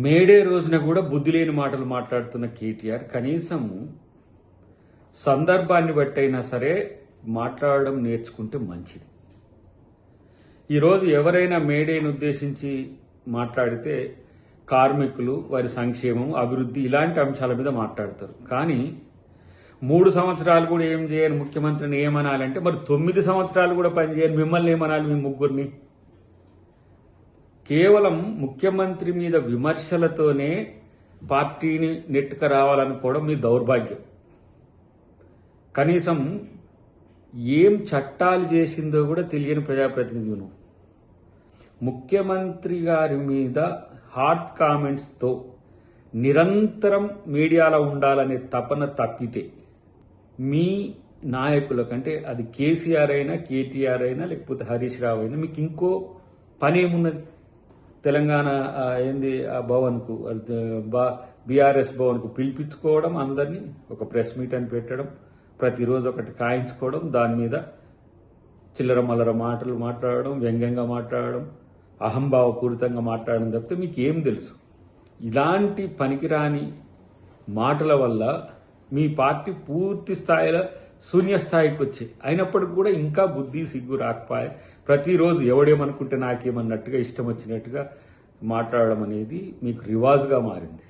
May Day రోజున కూడా బుద్ధి లేని మాటలు మాట్లాడుతున్న కేటీఆర్ కనీసం సందర్భాన్ని బట్టి అయినా సరే మాట్లాడడం నేర్చుకుంటే మంచిది. ఈరోజు ఎవరైనా మేడేని ఉద్దేశించి మాట్లాడితే కార్మికులు, వారి సంక్షేమం, అభివృద్ధి ఇలాంటి అంశాల మీద మాట్లాడతారు. కానీ 3 సంవత్సరాలు కూడా ఏం చేయని ముఖ్యమంత్రిని ఏమనాలంటే మరి 9 సంవత్సరాలు కూడా పనిచేయని మిమ్మల్ని ఏమనాలి? మీ ముగ్గురిని కేవలం ముఖ్యమంత్రి మీద విమర్శలతోనే పార్టీని నెట్టుక రావాలనుకోవడం మీ దౌర్భాగ్యం. కనీసం ఏం చట్టాలు చేసిందో కూడా తెలియని ప్రజాప్రతినిధి నువ్వు. ముఖ్యమంత్రి గారి మీద హాట్ కామెంట్స్తో నిరంతరం మీడియాలో ఉండాలనే తపన తప్పితే మీ నాయకుల కంటే అది కేసీఆర్ అయినా, కేటీఆర్ అయినా, లేకపోతే హరీష్ రావు అయినా మీకు ఇంకో పని ఏమున్నది? తెలంగాణ భవన్కు, బీఆర్ఎస్ భవన్కు పిలిపించుకోవడం, అందరినీ ఒక ప్రెస్ మీట్ అని పెట్టడం, ప్రతిరోజు ఒకటి కాయించుకోవడం, దాని మీద చిల్లర మల్లర మాటలు మాట్లాడడం, వ్యంగ్యంగా మాట్లాడడం, అహంభావపూరితంగా మాట్లాడడం తప్పితే మీకు ఏం తెలుసు? ఇలాంటి పనికిరాని మాటల వల్ల మీ పార్టీ పూర్తి స్థాయిలో శూన్యస్థాయికి వచ్చాయి. అయినప్పటికీ కూడా ఇంకా బుద్ధి సిగ్గు రాకపోయే ప్రతిరోజు ఎవడేమనుకుంటే నాకేమన్నట్టుగా ఇష్టం వచ్చినట్టుగా మాట్లాడడం అనేది మీకు రివాజ్గా మారింది.